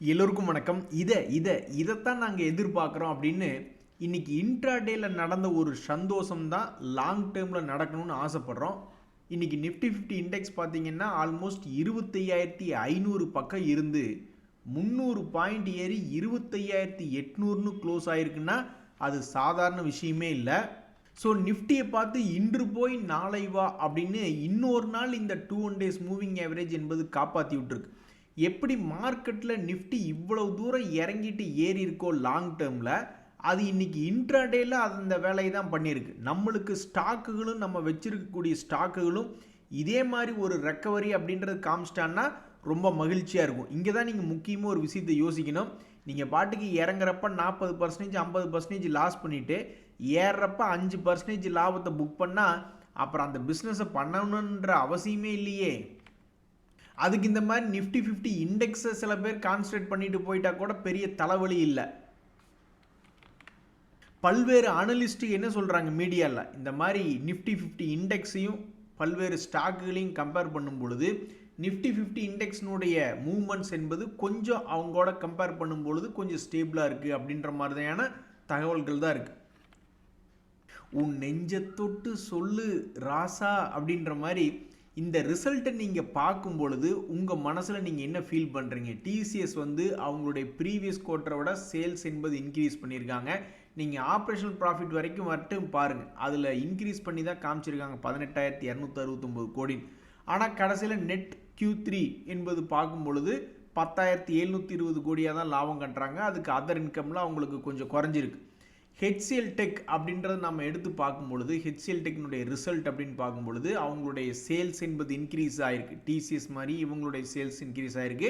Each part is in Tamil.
எல்லோருக்கும் வணக்கம். இதைத்தான் நாங்கள் எதிர்பார்க்குறோம் அப்படின்னு இன்னைக்கு இன்ட்ராடேல நடந்த ஒரு சந்தோஷம் தான் லாங் டேர்மில் நடக்கணும்னு ஆசைப்படுறோம். இன்னைக்கு நிஃப்டி 50 இண்டெக்ஸ் பார்த்தீங்கன்னா ஆல்மோஸ்ட் 25,500 பக்கம் இருந்து 300 பாயிண்ட் ஏறி 25,800ன்னு க்ளோஸ் ஆயிருக்குன்னா அது சாதாரண விஷயமே இல்லை. ஸோ நிஃப்டியை பார்த்து இன்று போய் நாளை வா அப்படின்னு இன்னொரு நாள் இந்த 2 days மூவிங் ஆவரேஜ் என்பது காப்பாற்றி விட்டுருக்கு. எப்படி மார்க்கெட்டில் நிஃப்டி இவ்வளவு தூரம் இறங்கிட்டு ஏறி இருக்கோ லாங் டேர்மில், அது இன்னைக்கு இன்ட்ராடேல அந்த வேலையை தான் பண்ணியிருக்கு. நம்மளுக்கு ஸ்டாக்குகளும் நம்ம வச்சிருக்கக்கூடிய ஸ்டாக்குகளும் இதே மாதிரி ஒரு ரெக்கவரி அப்படின்றது காமிச்சிட்டான்னா ரொம்ப மகிழ்ச்சியாக இருக்கும். இங்கே தான் நீங்கள் முக்கியமாக ஒரு விஷயத்தை யோசிக்கணும். நீங்கள் பாட்டுக்கு இறங்குறப்ப 40% 50% லாஸ் பண்ணிவிட்டு ஏறுறப்ப 5% லாபத்தை புக் பண்ணால் அப்புறம் அந்த பிஸ்னஸை பண்ணணுன்ற அவசியமே இல்லையே. அதுக்கு இந்த மாதிரி நிஃப்டி 50 இண்டெக்ஸை சில பேர் கான்சன்ட்ரேட் பண்ணிட்டு போயிட்டா கூட பெரிய தலைவலி இல்லை. பல்வேறு அனலிஸ்ட் என்ன சொல்கிறாங்க மீடியாவில், இந்த மாதிரி நிஃப்டி 50 இண்டெக்ஸையும் பல்வேறு ஸ்டாக்குகளையும் கம்பேர் பண்ணும் பொழுது நிஃப்டி 50 இண்டெக்ஸினுடைய மூவ்மெண்ட்ஸ் என்பது கொஞ்சம் அவங்களோட கம்பேர் பண்ணும் பொழுது கொஞ்சம் ஸ்டேபிளாக இருக்குது அப்படின்ற மாதிரியான தகவல்கள் தான் இருக்குது. உன் நெஞ்ச தொட்டு சொல்லு ராசா அப்படின்ற மாதிரி இந்த ரிசல்ட்டை நீங்கள் பார்க்கும் பொழுது உங்கள் மனசில் நீங்கள் என்ன ஃபீல் பண்ணுறீங்க? டிசிஎஸ் அவங்களுடைய ப்ரீவியஸ் குவார்ட்டரை விட சேல்ஸ் என்பது இன்க்ரீஸ் பண்ணியிருக்காங்க. நீங்கள் ஆப்ரேஷனல் ப்ராஃபிட் வரைக்கும் மட்டும் பாருங்கள், அதில் இன்க்ரீஸ் பண்ணி தான் காமிச்சிருக்காங்க 18,269 கோடி. ஆனால் கடைசியில் நெட் Q3 என்பது பார்க்கும் பொழுது 10,720 கோடியாக தான் லாபம் கட்டுறாங்க. அதுக்கு அதர் இன்கம்லாம் அவங்களுக்கு கொஞ்சம் குறைஞ்சிருக்கு. HCL டெக் அப்படின்றத நம்ம எடுத்து பார்க்கும் பொழுது HCL டெக்னுடைய ரிசல்ட் அப்படின்னு பார்க்கும் பொழுது அவங்களுடைய சேல்ஸ் என்பது இன்க்ரீஸ் ஆகிருக்கு. டிசிஎஸ் மாதிரி இவங்களுடைய சேல்ஸ் இன்க்ரீஸ் ஆகிருக்கு.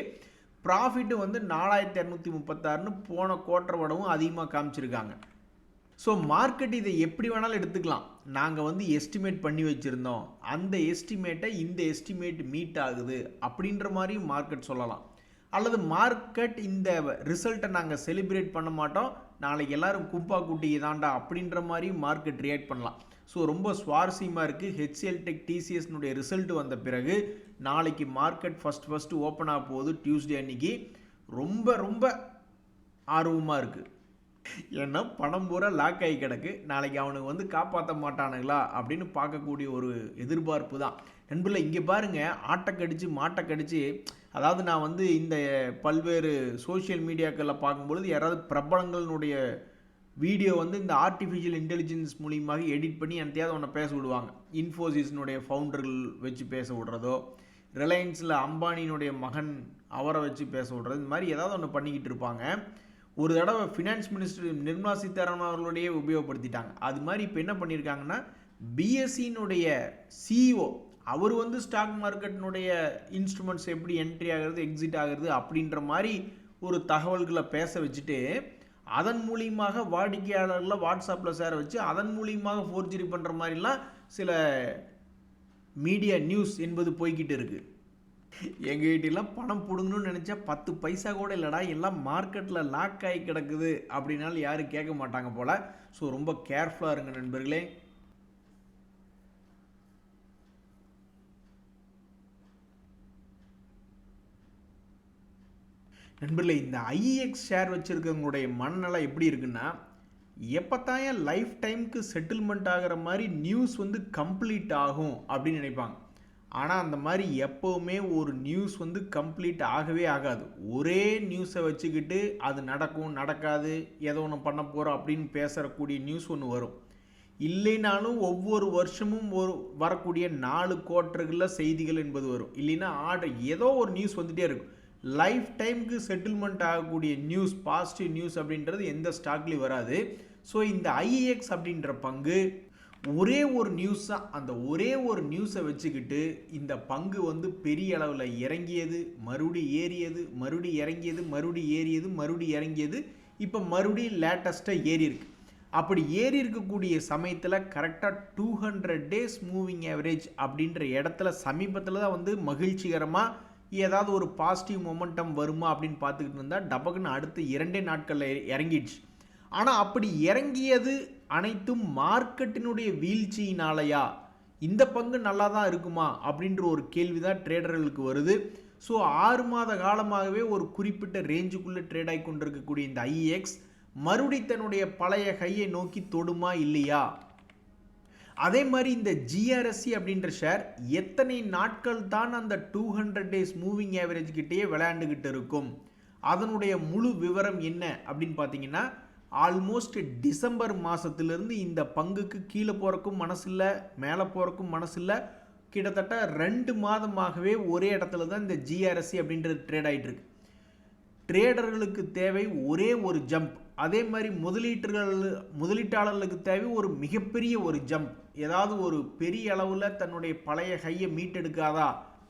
ப்ராஃபிட்டு 4,236ன்னு போன குவார்ட்டர் விடவும் அதிகமாக காமிச்சிருக்காங்க. ஸோ மார்க்கெட் இதை எப்படி வேணாலும் எடுத்துக்கலாம். நாங்கள் எஸ்டிமேட் பண்ணி வச்சுருந்தோம், அந்த எஸ்டிமேட்டை இந்த எஸ்டிமேட் மீட் ஆகுது அப்படின்ற மாதிரி மார்க்கெட் சொல்லலாம். அல்லது மார்க்கெட் இந்த ரிசல்ட்டை நாங்கள் செலிப்ரேட் பண்ண மாட்டோம், நாளைக்கு எல்லாரும் குப்பா குட்டியை தாண்டா அப்படின்ற மாதிரி மார்க்கெட் ரியாக்ட் பண்ணலாம். ஸோ ரொம்ப சுவாரஸ்யமாக இருக்குது. HCL டெக் டிசிஎஸ்னுடைய ரிசல்ட் வந்த பிறகு நாளைக்கு மார்க்கெட் ஃபஸ்ட்டு ஓப்பன் ஆக போகுது. டியூஸ்டே அன்னைக்கு ரொம்ப ஆர்வமாக இருக்குது. ஏன்னா பணம் பூரா லாக் ஆகி கிடக்கு. நாளைக்கு அவனுக்கு காப்பாற்ற மாட்டானுங்களா அப்படின்னு பார்க்கக்கூடிய ஒரு எதிர்பார்ப்பு தான் நண்பர்களே. இங்கே பாருங்கள், ஆட்டை கடிச்சு மாட்டை கடிச்சு, அதாவது நான் இந்த பல்வேறு சோஷியல் மீடியாக்களில் பார்க்கும்பொழுது யாராவது பிரபலங்களுடைய வீடியோ இந்த ஆர்டிஃபிஷியல் இன்டெலிஜென்ஸ் மூலியமாக எடிட் பண்ணி எந்தையாவது ஒன்று பேச விடுவாங்க. இன்ஃபோசிஸ்னுடைய ஃபவுண்டர்கள் வச்சு பேச விடுறதோ, ரிலையன்ஸில் அம்பானியினுடைய மகன் அவரை வச்சு பேச விடுறது, இந்த மாதிரி ஏதாவது ஒன்று பண்ணிக்கிட்டு இருப்பாங்க. ஒரு தடவை ஃபினான்ஸ் மினிஸ்டர் நிர்மலா சீதாராமன் அவர்களுடைய உபயோகப்படுத்திட்டாங்க. அது மாதிரி இப்போ என்ன பண்ணியிருக்காங்கன்னா, பிஎஸ்சியினுடைய சிஇஓ அவர் ஸ்டாக் மார்க்கெட்டினுடைய இன்ஸ்ட்ருமெண்ட்ஸ் எப்படி என்ட்ரி ஆகிறது எக்ஸிட் ஆகிறது அப்படின்ற மாதிரி ஒரு தகவல்களை பேச வச்சுட்டு அதன் மூலியமாக வாடிக்கையாளர்களை வாட்ஸ்அப்பில் சேர வச்சு அதன் மூலியமாக ஃபோர்ஜரி பண்ணுற மாதிரிலாம் சில மீடியா நியூஸ் என்பது போய்கிட்டு இருக்குது. எங்ககிட்டலாம் பணம் பிடுங்கணும்னு நினச்சா 10 பைசா கூட இல்லைடா, எல்லாம் மார்க்கெட்டில் லாக் ஆகி கிடக்குது அப்படின்னாலும் யாரும் கேட்க மாட்டாங்க போல். ஸோ ரொம்ப கேர்ஃபுல்லாக இருங்க நண்பர்களே. நண்பர்களே, இந்த ஐஎக்ஸ் ஷேர் வச்சுருக்கவங்களுடைய மனநலம் எப்படி இருக்குன்னா, எப்போத்தான் என் லைஃப் டைமுக்கு செட்டில்மெண்ட் ஆகிற மாதிரி நியூஸ் கம்ப்ளீட் ஆகும் அப்படின்னு நினைப்பாங்க. ஆனால் அந்த மாதிரி எப்போவுமே ஒரு நியூஸ் கம்ப்ளீட் ஆகவே ஆகாது. ஒரே நியூஸை வச்சுக்கிட்டு அது நடக்கும் நடக்காது ஏதோ ஒன்று பண்ண போகிறோம் அப்படின்னு பேசக்கூடிய நியூஸ் ஒன்று வரும். இல்லைனாலும் ஒவ்வொரு வருஷமும் வரக்கூடிய 4 குவார்ட்டர்களில் செய்திகள் என்பது வரும். இல்லைன்னா ஏதோ ஒரு நியூஸ் வந்துகிட்டே இருக்கும். லைஃப் டைமுக்கு செட்டில்மெண்ட் ஆகக்கூடிய நியூஸ், பாசிட்டிவ் நியூஸ் அப்படின்றது எந்த ஸ்டாக்லேயும் வராது. ஸோ இந்த ஐஎக்ஸ் அப்படின்ற பங்கு ஒரே ஒரு நியூஸாக, அந்த ஒரே ஒரு நியூஸை வச்சுக்கிட்டு இந்த பங்கு பெரிய அளவில் இறங்கியது, மறுபடியும் ஏறியது, மறுபடியும் இறங்கியது, மறுபடியும் ஏறியது, மறுபடியும் இறங்கியது, இப்போ மறுபடியும் லேட்டஸ்ட்டாக ஏறி இருக்கு. அப்படி ஏறி இருக்கக்கூடிய சமயத்தில் கரெக்டாக 200 days மூவிங் ஆவரேஜ் அப்படின்ற இடத்துல சமீபத்தில் தான் மகிழ்ச்சிகரமாக ஏதாவது ஒரு பாசிட்டிவ் மொமெண்டம் வருமா அப்படின்னு பார்த்துக்கிட்டு இருந்தால் டபக்குன்னு அடுத்து 2 நாட்களில் இறங்கிடுச்சு. ஆனால் அப்படி இறங்கியது அனைத்தும் மார்க்கெட்டினுடைய வீழ்ச்சியினாலையா, இந்த பங்கு நல்லா தான் இருக்குமா அப்படின்ற ஒரு கேள்வி தான் ட்ரேடர்களுக்கு வருது. ஸோ 6 மாத காலமாகவே ஒரு குறிப்பிட்ட ரேஞ்சுக்குள்ளே ட்ரேட் ஆகி கொண்டிருக்கக்கூடிய இந்த ஐஎக்ஸ் மறுபடி தன்னுடைய பழைய கையை நோக்கி தொடுமா இல்லையா? அதே மாதிரி இந்த ஜிஆர்எஸ்சி அப்படின்ற ஷேர் எத்தனை நாட்கள் தான் அந்த 200 டேஸ் மூவிங் ஆவரேஜ் கிட்டேயே விளையாண்டுக்கிட்டு இருக்கும்? அதனுடைய முழு விவரம் என்ன அப்படின்னு பார்த்தீங்கன்னா, ஆல்மோஸ்ட் டிசம்பர் மாதத்திலிருந்து இந்த பங்குக்கு கீழே போகிறக்கும் மனசில்லை, மேலே போகிறக்கும் மனசில்லை. கிட்டத்தட்ட 2 மாதமாகவே ஒரே இடத்துல தான் இந்த ஜிஆர்எஸ்சி அப்படின்றது ட்ரேட் ஆகிட்டு இருக்கு. ட்ரேடர்களுக்கு தேவை ஒரே ஒரு ஜம்ப். அதே மாதிரி முதலீட்டாளர்களுக்கு தேவை ஒரு மிகப்பெரிய ஒரு ஜம்ப். ஏதாவது ஒரு பெரிய அளவில் தன்னுடைய பழைய கையை மீட்டெடுக்காதா,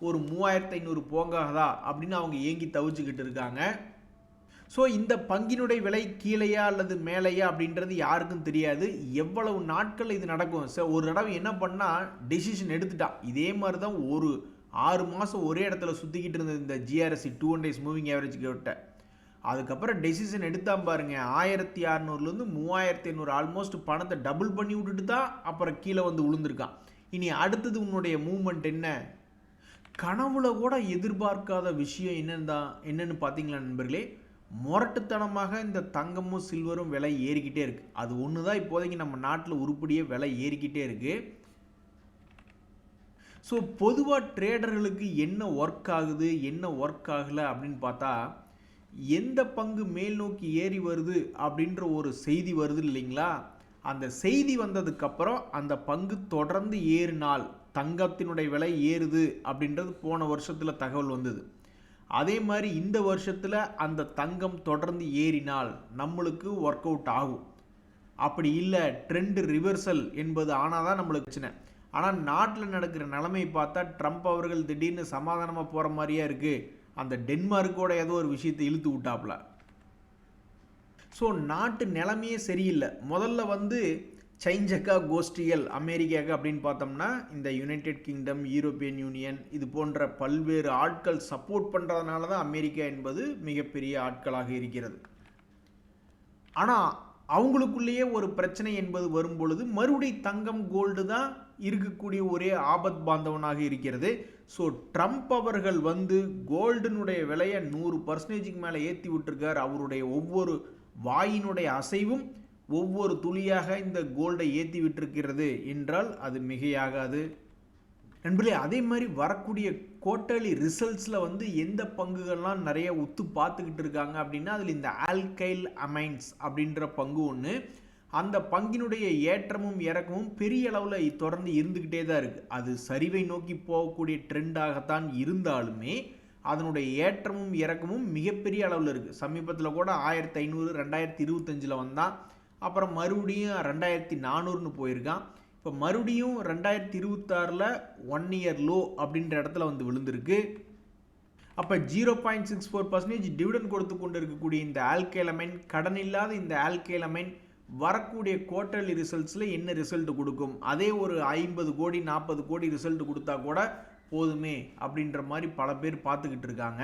ஒரு 3500 போகாதா அப்படின்னு அவங்க ஏங்கி தவிச்சுக்கிட்டு இருக்காங்க. ஸோ இந்த பங்கினுடைய விலை கீழையா அல்லது மேலையா அப்படின்றது யாருக்கும் தெரியாது. எவ்வளவு நாட்கள் இது நடக்கும்? ஒரு தடவை என்ன பண்ணால் டெசிஷன் எடுத்துட்டான். இதே மாதிரி தான் ஒரு 6 மாதம் ஒரே இடத்துல சுற்றிக்கிட்டு இருந்தது இந்த ஜிஆர்எஸ்சி 200 டேஸ் மூவிங் ஆவரேஜ் கிட்ட. அதுக்கப்புறம் டெசிஷன் எடுத்தான் பாருங்க, 1600லேருந்து 3500 ஆல்மோஸ்ட் பணத்தை டபுள் பண்ணி விட்டுட்டு தான் அப்புறம் கீழே வந்து விழுந்திருக்கான். இனி அடுத்தது உன்னுடைய மூவ்மெண்ட் என்ன? கனவுல கூட எதிர்பார்க்காத விஷயம் என்னன்னு பார்த்தீங்களா நண்பர்களே? முரட்டுத்தனமாக இந்த தங்கமும் சில்வரும் விலை ஏறிக்கிட்டே இருக்கு. அது ஒன்று தான் இப்போதைக்கு நம்ம நாட்டில் உருப்படியே விலை ஏறிக்கிட்டே இருக்கு. ஸோ பொதுவாக ட்ரேடர்களுக்கு என்ன ஒர்க் ஆகுது, என்ன ஒர்க் ஆகலை அப்படின்னு பார்த்தா, எந்த பங்கு மேல் நோக்கி ஏறி வருது அப்படின்ற ஒரு செய்தி வருது இல்லைங்களா? அந்த செய்தி வந்ததுக்கப்புறம் அந்த பங்கு தொடர்ந்து ஏறினால் தங்கத்தினுடைய விலை ஏறுது அப்படின்றது போன வருஷத்தில் தகவல் வந்தது. அதே மாதிரி இந்த வருஷத்தில் அந்த தங்கம் தொடர்ந்து ஏறினால் நம்மளுக்கு ஒர்க் அவுட் ஆகும். அப்படி இல்லை, ட்ரெண்ட் ரிவர்சல் என்பது ஆனால் தான் நம்மளுக்கு பிரச்சனை. ஆனால் நாட்டில் நடக்கிற நிலைமை பார்த்தா ட்ரம்ப் அவர்கள் திடீர்னு சமாதானமாக போகிற மாதிரியா இருக்குது. அந்த டென்மார்க்கோட ஏதோ ஒரு விஷயத்தை இழுத்து விட்டாப்புல. ஸோ நாட்டு நிலைமையே சரியில்லை. முதல்ல வந்து சைஞ்சக்கா கோஸ்டியல் அமெரிக்காவுக்கு அப்படின்னு பார்த்தோம்னா இந்த யுனைடெட் கிங்டம், யூரோப்பியன் யூனியன் இது போன்ற பல்வேறு ஆட்கள் சப்போர்ட் பண்ணுறதுனால தான் அமெரிக்கா என்பது மிகப்பெரிய ஆட்களாக இருக்கிறது. ஆனால் அவங்களுக்குள்ளேயே ஒரு பிரச்சனை என்பது வரும் பொழுது மறுபடி தங்கம் கோல்டு தான் இருக்கக்கூடிய ஒரே ஆபத் பாந்தவனாக இருக்கிறது. ஸோ ட்ரம்ப் அவர்கள் வந்து கோல்டுனுடைய விலையை 100% மேலே ஏற்றி விட்டுருக்கார். அவருடைய ஒவ்வொரு வாயினுடைய அசைவும் ஒவ்வொரு துளியாக இந்த கோல்டை ஏற்றி விட்டிருக்கிறது என்றால் அது மிகையாகாது நண்பர்களே. அதே மாதிரி வரக்கூடிய குவார்ட்டர்லி ரிசல்ட்ஸில் வந்து எந்த பங்குகள்லாம் நிறைய உத்து பார்த்துக்கிட்டு இருக்காங்க அப்படின்னா, அதில் இந்த ஆல்கைல் அமைன்ஸ் அப்படின்ற பங்கு ஒன்று. அந்த பங்கினுடைய ஏற்றமும் இறக்கமும் பெரிய அளவில் தொடர்ந்து இருந்துக்கிட்டே தான் இருக்குது. அது சரிவை நோக்கி போகக்கூடிய ட்ரெண்டாகத்தான் இருந்தாலுமே அதனுடைய ஏற்றமும் இறக்கமும் மிகப்பெரிய அளவில் இருக்குது. சமீபத்தில் கூட 1500 2025 வந்தான். அப்புறம் மறுபடியும் 2400ன்னு போயிருக்கான். இப்போ மறுபடியும் 2026 1 இயர் லோ அப்படின்ற இடத்துல வந்து விழுந்திருக்கு. அப்போ 0.64% டிவிடன் கொடுத்து கொண்டு இருக்கக்கூடிய இந்த ஆல்கைலமைன், கடன் இல்லாத இந்த ஆல்கைலமைன் வரக்கூடிய குவார்ட்டர்லி ரிசல்ட்ஸில் என்ன ரிசல்ட் கொடுக்கும்? அதே ஒரு 50 கோடி 40 கோடி ரிசல்ட் கொடுத்தா கூட போதுமே அப்படின்ற மாதிரி பல பேர் பார்த்துக்கிட்டு இருக்காங்க.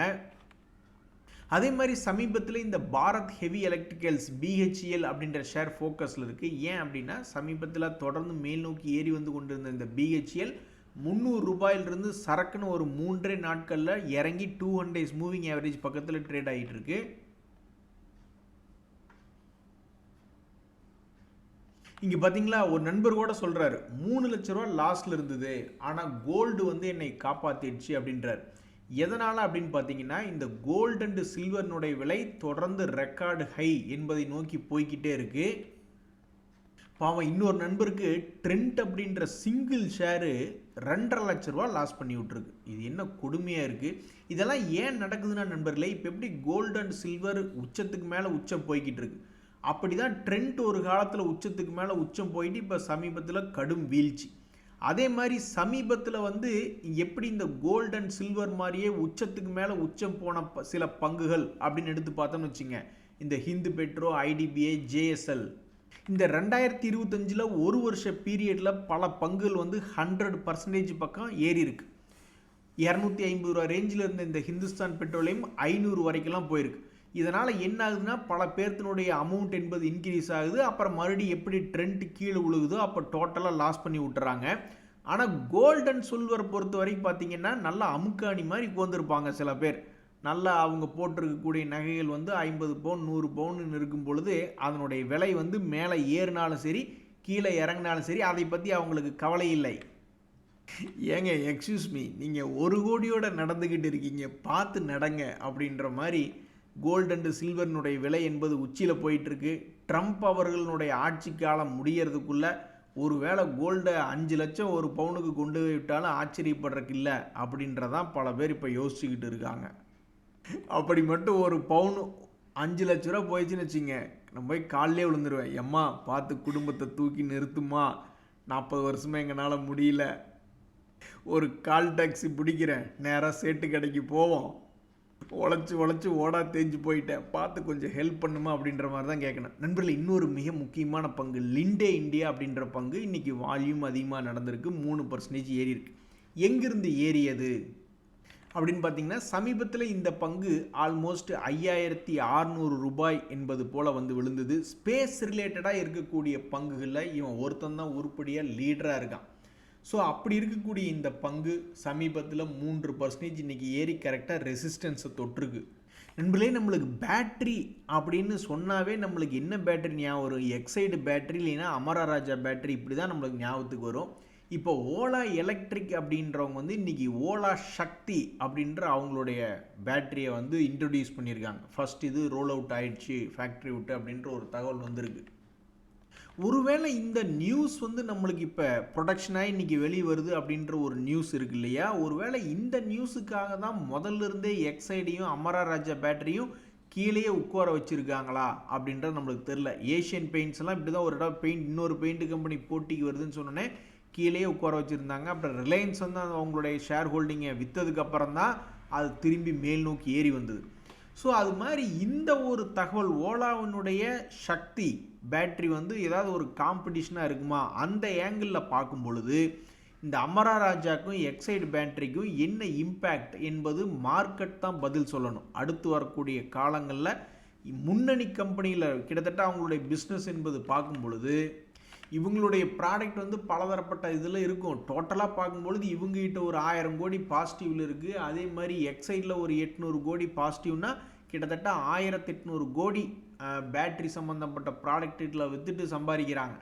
அதே மாதிரி சமீபத்தில் இந்த பாரத் ஹெவி எலக்ட்ரிக்கல்ஸ் BHEL அப்படின்ற ஷேர் ஃபோக்கஸில் இருக்குது. ஏன் அப்படின்னா சமீபத்தில் தொடர்ந்து மேல் நோக்கி ஏறி வந்து கொண்டிருந்த இந்த BHEL 300 ரூபாயிலிருந்து சரக்குன்னு ஒரு 3 நாட்களில் இறங்கி 200 டேஸ் மூவிங் ஆவரேஜ் பக்கத்தில் ட்ரேட் ஆகிட்டு இருக்கு. இங்கே பார்த்தீங்களா, ஒரு நண்பர் கூட சொல்கிறாரு 3 லட்ச ரூபா லாஸில் இருந்தது, ஆனால் கோல்டு வந்து என்னை காப்பாற்றிடுச்சு அப்படின்றார். எதனால் அப்படின்னு பார்த்தீங்கன்னா, இந்த கோல்டு அண்ட் சில்வர்னுடைய விலை தொடர்ந்து ரெக்கார்டு ஹை என்பதை நோக்கி போய்கிட்டே இருக்கு. பாவம் இன்னொரு நண்பருக்கு ட்ரெண்ட் அப்படின்ற சிங்கிள் ஷேரு 2.5 லட்ச ரூபா லாஸ் பண்ணி விட்ருக்கு. இது என்ன கொடுமையாக இருக்குது. இதெல்லாம் ஏன் நடக்குதுன்னா நண்பர்களே, இப்போ எப்படி கோல்டு அண்ட் சில்வர் உச்சத்துக்கு மேலே உச்சம் போய்கிட்டு இருக்கு, அப்படி தான் ட்ரெண்ட் ஒரு காலத்தில் உச்சத்துக்கு மேலே உச்சம் போயிட்டு இப்போ சமீபத்தில் கடும் வீழ்ச்சி. அதே மாதிரி சமீபத்தில் வந்து எப்படி இந்த கோல்டு அண்ட் சில்வர் மாதிரியே உச்சத்துக்கு மேலே உச்சம் போன சில பங்குகள் அப்படின்னு எடுத்து பார்த்தோம்னு வச்சுங்க, இந்த ஹிந்து பெட்ரோ, IDBI, JSL, இந்த 2025 ஒரு வருஷ பீரியடில் பல பங்குகள் வந்து 100% பக்கம் ஏறி இருக்கு. 250 ரூபா ரேஞ்சில் இருந்த இந்த ஹிந்துஸ்தான் பெட்ரோலையும் 500 வரைக்கும்லாம் போயிருக்கு. இதனால் என்ன ஆகுதுன்னா பல பேர்த்தினுடைய அமௌண்ட் என்பது இன்க்ரீஸ் ஆகுது. அப்புறம் மறுபடியும் எப்படி ட்ரெண்ட் கீழே விழுகுதோ அப்போ டோட்டலாக லாஸ் பண்ணி விட்டுறாங்க. ஆனால் கோல்டு அண்ட் சில்வர் பொறுத்த வரைக்கும் பார்த்தீங்கன்னா நல்லா அமுக்காணி மாதிரி உட்காந்துருப்பாங்க சில பேர். நல்லா அவங்க போட்டிருக்கக்கூடிய நகைகள் வந்து 50 பவுன் 100 பவுன் இருக்கும் பொழுது அதனுடைய விலை வந்து மேலே ஏறினாலும் சரி கீழே இறங்கினாலும் சரி அதை பற்றி அவங்களுக்கு கவலை இல்லை. ஏங்க எக்ஸ்கியூஸ் மீ, நீங்கள் 1 கோடியோட நடந்துக்கிட்டு இருக்கீங்க, பார்த்து நடங்க அப்படின்ற மாதிரி கோல்டு அண்டு சில்வர்னுடைய விலை என்பது உச்சியில் போயிட்டுருக்கு. ட்ரம்ப் அவர்களுடைய ஆட்சி காலம் முடியறதுக்குள்ளே ஒருவேளை கோல்டை 5 லட்சம் ஒரு பவுனுக்கு கொண்டு விட்டாலும் ஆச்சரியப்படுறதுக்கு இல்லை அப்படின்றதான் பல பேர் இப்போ யோசிச்சுக்கிட்டு இருக்காங்க. அப்படி மட்டும் ஒரு பவுன் 5 லட்ச ரூபா போயிடுச்சுன்னு வச்சுங்க, நான் போய் காலிலே விழுந்துருவேன். எம்மா பார்த்து குடும்பத்தை தூக்கி நிறுத்துமா, 40 வருஷமாக எங்களால் முடியல, ஒரு கால் டாக்ஸி பிடிக்கிறேன், நேராக சேட்டு கடைக்கு போவோம், உழைச்சி ஓடா தேஞ்சு போயிட்டேன், பார்த்து கொஞ்சம் ஹெல்ப் பண்ணுமா அப்படின்ற மாதிரி தான் கேட்கணும். நண்பர்கள், இன்னொரு மிக முக்கியமான பங்கு லிண்டே இந்தியா அப்படின்ற பங்கு இன்றைக்கி வால்யூம் அதிகமாக நடந்திருக்கு, 3% ஏறி இருக்கு. எங்கிருந்து ஏறியது அப்படின்னு பார்த்தீங்கன்னா, சமீபத்தில் இந்த பங்கு ஆல்மோஸ்ட் 5600 ரூபாய் என்பது போல் வந்து விழுந்தது. ஸ்பேஸ் ரிலேட்டடாக இருக்கக்கூடிய பங்குகளில் இவன் ஒருத்தன் தான் உருப்படியாக லீடராக இருக்கான். ஸோ அப்படி இருக்கக்கூடிய இந்த பங்கு சமீபத்தில் 3% இன்றைக்கி ஏறி கரெக்டாக ரெசிஸ்டன்ஸை தொற்றுருக்கு. நண்பர்களே, நம்மளுக்கு பேட்ரி அப்படின்னு சொன்னாவே நம்மளுக்கு என்ன பேட்ரி ஞாபகம் வரும்? எக்ஸைடு பேட்ரி இல்லைன்னா அமரராஜா பேட்ரி, இப்படி தான் நம்மளுக்கு ஞாபகத்துக்கு வரும். இப்போ ஓலா எலக்ட்ரிக் அப்படின்றவங்க வந்து இன்றைக்கி ஓலா சக்தி அப்படின்ற அவங்களுடைய பேட்டரியை வந்து இன்ட்ரடியூஸ் பண்ணியிருக்காங்க. ஃபஸ்ட் இது ரோல் அவுட் ஆயிடுச்சு ஃபேக்ட்ரி விட்டு அப்படின்ற ஒரு தகவல் வந்திருக்கு. ஒருவேளை இந்த நியூஸ் வந்து நம்மளுக்கு இப்போ ப்ரொடக்ஷனாக இன்றைக்கி வெளியே வருது அப்படின்ற ஒரு நியூஸ் இருக்கு இல்லையா, ஒருவேளை இந்த நியூஸுக்காக தான் முதல்ல இருந்தே எக்ஸைடையும் அமரராஜா பேட்டரியும் கீழேயே உட்கார வச்சுருக்காங்களா அப்படின்றது நம்மளுக்கு தெரில. ஏஷியன் பெயிண்ட்ஸ்லாம் இப்படி தான் ஒரு இடம் பெயிண்ட் இன்னொரு பெயிண்ட் கம்பெனி போட்டிக்கு வருதுன்னு சொன்னோன்னே கீழேயே உட்கார வச்சுருந்தாங்க. அப்புறம் ரிலையன்ஸ் வந்து அவங்களுடைய ஷேர் ஹோல்டிங்கை விற்றதுக்கப்புறம் தான் அது திரும்பி மேல் நோக்கி ஏறி வந்தது. ஸோ அது மாதிரி இந்த ஒரு தகவல் ஓலாவினுடைய சக்தி பேட்ரி வந்து ஏதாவது ஒரு காம்படிஷனாக இருக்குமா, அந்த ஏங்கிளில் பார்க்கும் பொழுது இந்த அமரராஜாக்கும் எக்ஸைடு பேட்டரிக்கும் என்ன இம்பேக்ட் என்பது மார்க்கெட் தான் பதில் சொல்லணும். அடுத்து வரக்கூடிய காலங்களில் முன்னணி கம்பெனியில் கிட்டத்தட்ட அவங்களுடைய பிஸ்னஸ் என்பது பார்க்கும் பொழுது இவங்களுடைய ப்ராடக்ட் வந்து பலதரப்பட்ட இதில் இருக்கும். டோட்டலாக பார்க்கும்பொழுது இவங்ககிட்ட ஒரு 1000 கோடி பாசிட்டிவில் இருக்குது. அதே மாதிரி எக்ஸைடில் ஒரு 800 கோடி பாசிட்டிவ்னா கிட்டத்தட்ட 1800 கோடி பேட்ரி சம்மந்தப்பட்ட ப்ராடக்ட்டில் விற்றுட்டு சம்பாதிக்கிறாங்க.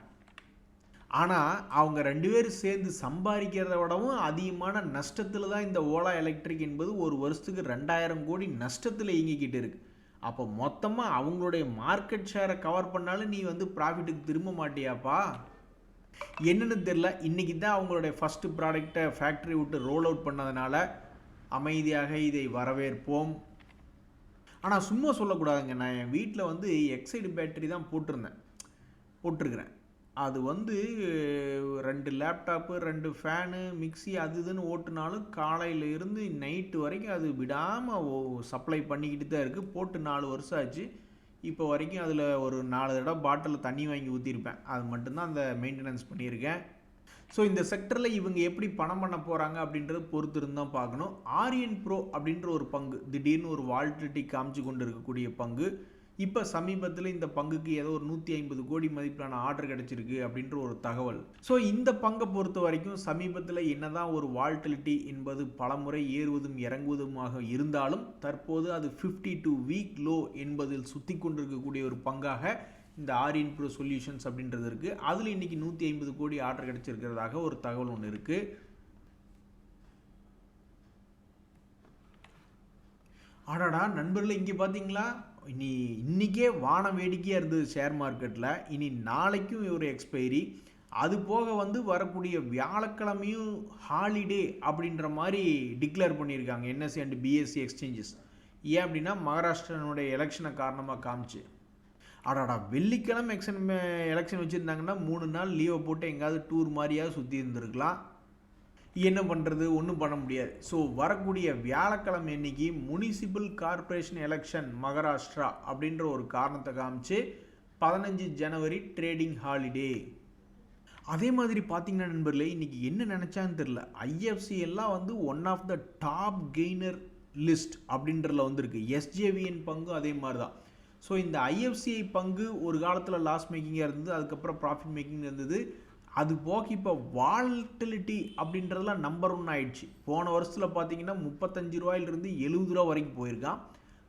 ஆனால் அவங்க 2 பேரும் சேர்ந்து சம்பாதிக்கிறத விடவும் அதிகமான நஷ்டத்தில் தான் இந்த ஓலா எலக்ட்ரிக் என்பது ஒரு வருஷத்துக்கு 2000 கோடி நஷ்டத்தில் இயங்கிக்கிட்டு இருக்குது. அப்போ மொத்தமாக அவங்களுடைய மார்க்கெட் ஷேரை கவர் பண்ணாலும் நீ வந்து ப்ராஃபிட்டுக்கு திரும்ப மாட்டியாப்பா, என்னன்னு தெரில. இன்றைக்கி தான் அவங்களுடைய ஃபஸ்ட்டு ப்ராடக்டை ஃபேக்ட்ரி விட்டு ரோல் அவுட் பண்ணதுனால அமைதியாக இதை வரவேற்போம். ஆனால் சும்மா சொல்லக்கூடாதுங்க, நான் என் வீட்டில் வந்து எக்ஸைடு பேட்டரி தான் போட்டிருக்கிறேன். அது வந்து 2 லேப்டாப்பு 2 ஃபேனு மிக்சி அது இதுன்னு ஓட்டுனாலும் காலையில் இருந்து நைட்டு வரைக்கும் அது விடாமல் சப்ளை பண்ணிக்கிட்டு தான் இருக்குது. போட்டு 4 வருஷம் ஆச்சு. இப்போ வரைக்கும் அதில் ஒரு 4 தடவை பாட்டில் தண்ணி வாங்கி ஊற்றிருப்பேன். அது மட்டும்தான் அந்த மெயின்டெனன்ஸ் பண்ணியிருக்கேன். ஸோ இந்த செக்டரில் இவங்க எப்படி பணம் பண்ண போகிறாங்க அப்படின்றது பொறுத்து இருந்தால் பார்க்கணும். ஆரியன் ப்ரோ அப்படின்ற ஒரு பங்கு திடீர்னு ஒரு வால்டிலிட்டி காமிச்சு கொண்டு இருக்கக்கூடிய பங்கு. இப்போ சமீபத்தில் இந்த பங்குக்கு ஏதோ ஒரு 150 கோடி மதிப்பிலான ஆர்டர் கிடச்சிருக்கு அப்படின்ற ஒரு தகவல். ஸோ இந்த பங்கை பொறுத்த வரைக்கும் சமீபத்தில் என்னதான் ஒரு வால்டிலிட்டி என்பது பலமுறை ஏறுவதும் இறங்குவதுமாக இருந்தாலும் தற்போது அது 52 வீக் லோ என்பதில் சுற்றி கொண்டிருக்கக்கூடிய ஒரு பங்காக இந்த ஆரியன் ப்ரோ சொல்யூஷன்ஸ் அப்படின்றது இருக்குது. அதில் இன்றைக்கி 150 கோடி ஆர்டர் கிடச்சிருக்கிறதாக ஒரு தகவல் ஒன்று இருக்குது. ஆடாடா நண்பர்களே, இங்கே பார்த்தீங்களா, இன்றைக்கே வான வேடிக்கையாக இருந்தது ஷேர் மார்க்கெட்டில். இனி நாளைக்கும் ஒரு எக்ஸ்பைரி, அது போக வந்து வரக்கூடிய வியாழக்கிழமையும் ஹாலிடே அப்படின்ற மாதிரி டிக்ளேர் பண்ணியிருக்காங்க என்எஸ்சி அண்ட் பிஎஸ்சி எக்ஸ்சேஞ்சஸ். ஏன் அப்படின்னா மகாராஷ்டிரனுடைய எலெக்ஷனை காரணமாக காமிச்சு. அடாடா, வெள்ளிக்கிழமை எலெக்ஷன் வச்சுருந்தாங்கன்னா 3 நாள் லீவை போட்டு எங்கேயாவது டூர் மாதிரியாவது சுற்றி இருந்திருக்கலாம். என்ன பண்ணுறது, ஒன்றும் பண்ண முடியாது. ஸோ வரக்கூடிய வியாழக்கிழமை அன்னைக்கு முனிசிபல் கார்பரேஷன் எலெக்ஷன் மகாராஷ்டிரா அப்படின்ற ஒரு காரணத்தை காமிச்சு 15 ஜனவரி ட்ரேடிங் ஹாலிடே. அதே மாதிரி பார்த்தீங்கன்னா நண்பர்களே, இன்றைக்கி என்ன நினச்சான்னு தெரில, ஐஎஃப்சி எல்லாம் வந்து one of the top gainer list அப்படின்றதுல வந்திருக்கு. எஸ்ஜேவிஎன் பங்கு அதே மாதிரி தான். ஸோ இந்த ஐஎஃப்சிஐ பங்கு ஒரு காலத்தில் லாஸ் மேக்கிங்காக இருந்தது, அதுக்கப்புறம் ப்ராஃபிட் மேக்கிங் இருந்தது. அது போக இப்போ வால்டிலிட்டி அப்படின்றதுலாம் நம்பர் 1 ஆயிடுச்சு. போன வருஷத்தில் பார்த்தீங்கன்னா 35 ரூபாயிலிருந்து 70 ரூபா வரைக்கும் போயிருக்கான்.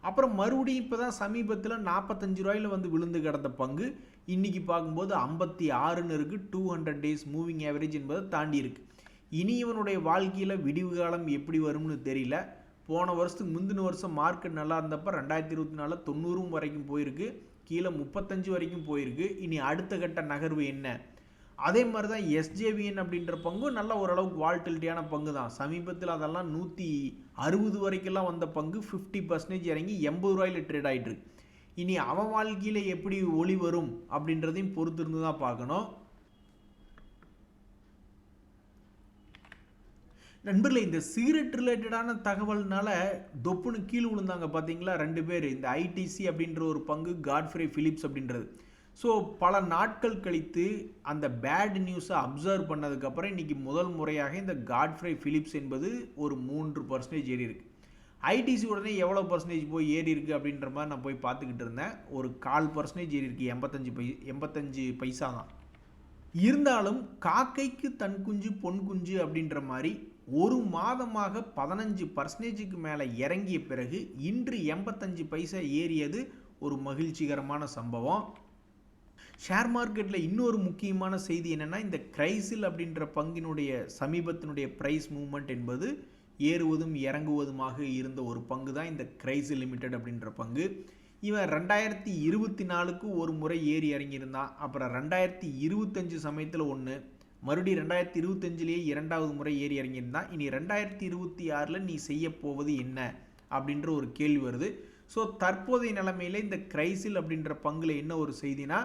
அப்புறம் மறுபடியும் இப்போ தான் சமீபத்தில் 45 ரூபாயில் வந்து விழுந்து கிடந்த பங்கு இன்றைக்கி பார்க்கும்போது 56ன்னு இருக்குது. 200 டேஸ் மூவிங் ஆவரேஜ் என்பதை தாண்டி இருக்குது. இனி இவனுடைய வாழ்க்கையில் விடிவு காலம் எப்படி வரும்னு தெரியல. போன வருஷத்துக்கு முந்தின வருஷம் மார்க்கெட் நல்லா இருந்தப்போ 2024 90 வரைக்கும் போயிருக்கு, கீழே 35 வரைக்கும் போயிருக்கு. இனி அடுத்த கட்ட நகர்வு என்ன? அதே மாதிரி தான் எஸ்ஜேவிஎன் அப்படின்ற பங்கும் நல்ல ஓரளவுக்கு வால்டிலிட்டியான பங்கு தான். சமீபத்தில் அதெல்லாம் 160 வரைக்கெல்லாம் வந்த பங்கு 50% இறங்கி 80 ரூபாயில் ட்ரேட் ஆகிட்டு இருக்கு. இனி அவன் வாழ்க்கையில் எப்படி ஒளி வரும் அப்படின்றதையும் பொறுத்து இருந்து தான் பார்க்கணும். நண்பர்களே, இந்த சிகரெட் ரிலேட்டடான தகவல்னால தொப்புன்னு கீழே விழுந்தாங்க பார்த்தீங்களா 2 பேர். இந்த ஐடிசி அப்படின்ற ஒரு பங்கு, காட்ஃப்ரே பிலிப்ஸ் அப்படின்றது. ஸோ பல நாட்கள் கழித்து அந்த பேட் நியூஸை அப்சர்வ் பண்ணதுக்கப்புறம் இன்றைக்கி முதல் முறையாக இந்த காட்ஃப்ரே பிலிப்ஸ் என்பது ஒரு 3% ஏறி இருக்குது. ஐடிசி உடனே எவ்வளோ பர்சன்டேஜ் போய் ஏறி இருக்குது அப்படின்ற மாதிரி நான் போய் பார்த்துக்கிட்டு இருந்தேன். ஒரு 0.25% ஏறி இருக்குது. 85 பைசா தான். இருந்தாலும் காக்கைக்கு தன் குஞ்சு பொன் குஞ்சு அப்படின்ற மாதிரி ஒரு மாதமாக 15%க்கு மேலே இறங்கிய பிறகு இன்று 85 பைசா ஏறியது ஒரு மகிழ்ச்சிகரமான சம்பவம். ஷேர் மார்க்கெட்டில் இன்னொரு முக்கியமான செய்தி என்னென்னா, இந்த கிரைசில் அப்படின்ற பங்கினுடைய சமீபத்தினுடைய ப்ரைஸ் மூவ்மெண்ட் என்பது ஏறுவதும் இறங்குவதுமாக இருந்த ஒரு பங்கு தான் இந்த கிரைசில் லிமிடெட் அப்படின்ற பங்கு. இவன் 2024க்கு ஒரு முறை ஏறி இறங்கியிருந்தான். அப்புறம் 2025 சமயத்தில் ஒன்று, மறுபடியும் 2025லேயே 2வது முறை ஏறி இறங்கியிருந்தான். இனி 2026ல் நீ செய்ய போவது என்ன அப்படின்ற ஒரு கேள்வி வருது. ஸோ தற்போதைய நிலைமையில் இந்த கிரைசில் அப்படின்ற பங்கில் என்ன ஒரு செய்தினா,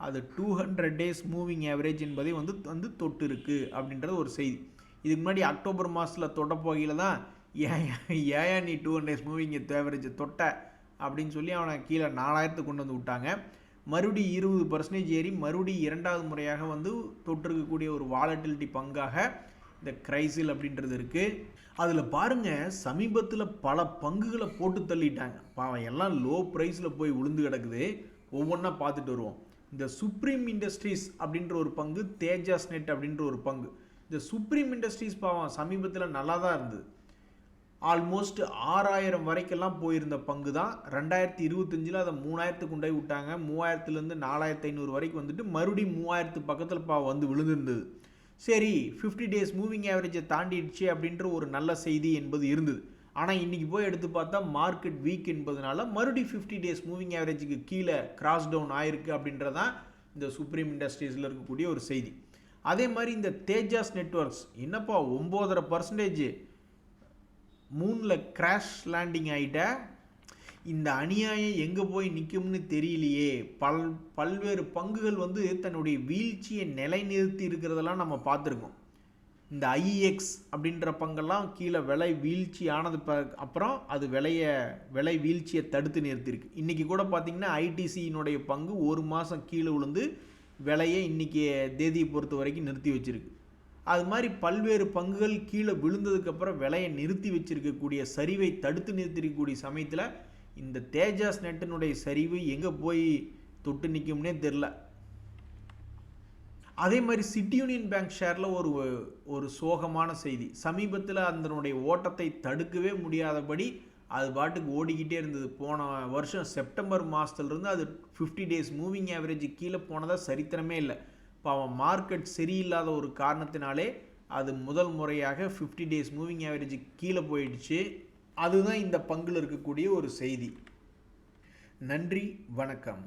அது 200 டேஸ் மூவிங் ஆவரேஜ் என்பதை வந்து தொட்டு இருக்கு அப்படின்றது ஒரு செய்தி. இதுக்கு முன்னாடி அக்டோபர் மாதத்தில் தொட்ட போகையில் தான் ஏன் நீ 200 டேஸ் மூவிங் ஆவரேஜ் தொட்ட அப்படின்னு சொல்லி அவனை கீழே 4000 கொண்டு வந்து விட்டாங்க. மறுபடியும் 20% ஏறி மறுபடியும் 2வது முறையாக வந்து தொட்டிருக்கக்கூடிய ஒரு வாலட்டிலிட்டி பங்காக இந்த கிரைசில் அப்படின்றது இருக்குது. அதில் பாருங்கள், சமீபத்தில் பல பங்குகளை போட்டு தள்ளிட்டாங்க. பாவம் எல்லாம் லோ ப்ரைஸில் போய் விழுந்து கிடக்குது. ஒவ்வொன்றா பார்த்துட்டு வருவோம். இந்த சுப்ரீம் இண்டஸ்ட்ரீஸ் அப்படின்ற ஒரு பங்கு, தேஜாஸ் நெட் அப்படின்ற ஒரு பங்கு. இந்த சுப்ரீம் இண்டஸ்ட்ரீஸ் பாவம் சமீபத்தில் நல்லா தான் இருந்தது. ஆல்மோஸ்ட் 6000 வரைக்கெல்லாம் போயிருந்த பங்கு தான். 2025ல் அதை 3000 கொண்டு போய் விட்டாங்க. 3000லேருந்து 4500 வரைக்கும் வந்துட்டு மறுபடியும் 3000 பக்கத்தில் வந்து விழுந்திருந்தது. சரி, 50 டேஸ் மூவிங் ஆவரேஜை தாண்டிடுச்சு அப்படின்ற ஒரு நல்ல செய்தி என்பது இருந்தது. ஆனால் இன்றைக்கி போய் எடுத்து பார்த்தா மார்க்கெட் வீக் என்பதனால மறுபடியும் 50 டேஸ் மூவிங் ஆவரேஜுக்கு கீழே கிராஸ் டவுன் ஆயிருக்கு அப்படின்றதான் இந்த சுப்ரீம் இண்டஸ்ட்ரீஸில் இருக்கக்கூடிய ஒரு செய்தி. அதே மாதிரி இந்த தேஜாஸ் நெட்வொர்க்ஸ் என்னப்பா 9.5% மூணில் கிராஷ் லேண்டிங் ஆகிட்ட, இந்த அநியாயம் எங்கே போய் நிற்கும்னு தெரியலையே. பல்வேறு பங்குகள் வந்து தன்னுடைய வீழ்ச்சியை நிலைநிறுத்தி இருக்கிறதெல்லாம் நம்ம பார்த்துருக்கோம். இந்த ஐஎக்ஸ் அப்படின்ற பங்கெல்லாம் கீழே விலை வீழ்ச்சி ஆனது அப்புறம் அது விலை வீழ்ச்சியை தடுத்து நிறுத்தியிருக்கு. இன்றைக்கி கூட பார்த்திங்கன்னா ஐடிசியினுடைய பங்கு ஒரு மாதம் கீழே விழுந்து விலையை இன்றைக்கி தேதியை பொறுத்த வரைக்கும் நிறுத்தி வச்சுருக்கு. அது மாதிரி பல்வேறு பங்குகள் கீழே விழுந்ததுக்கப்புறம் விலையை நிறுத்தி வச்சுருக்கக்கூடிய சரிவை தடுத்து நிறுத்திருக்கக்கூடிய சமயத்தில் இந்த தேஜாஸ் நெட்டினுடைய சரிவு எங்கே போய் தொட்டு நிற்கும்னே தெரில. அதே மாதிரி சிட்டி யூனியன் பேங்க் ஷேரில் ஒரு சோகமான செய்தி. சமீபத்தில் அதனுடைய ஓட்டத்தை தடுக்கவே முடியாதபடி அது பாட்டுக்கு ஓடிக்கிட்டே இருந்தது. போன வருஷம் செப்டம்பர் மாதத்துலேருந்து அது 50 டேஸ் மூவிங் ஆவரேஜ் கீழே போனதாக சரித்திரமே இல்லை. இப்போ அவன் மார்க்கெட் சரியில்லாத ஒரு காரணத்தினாலே அது முதல் முறையாக 50 டேஸ் மூவிங் ஆவரேஜ் கீழே போயிடுச்சு. அதுதான் இந்த பங்கில் இருக்கக்கூடிய ஒரு செய்தி. நன்றி, வணக்கம்.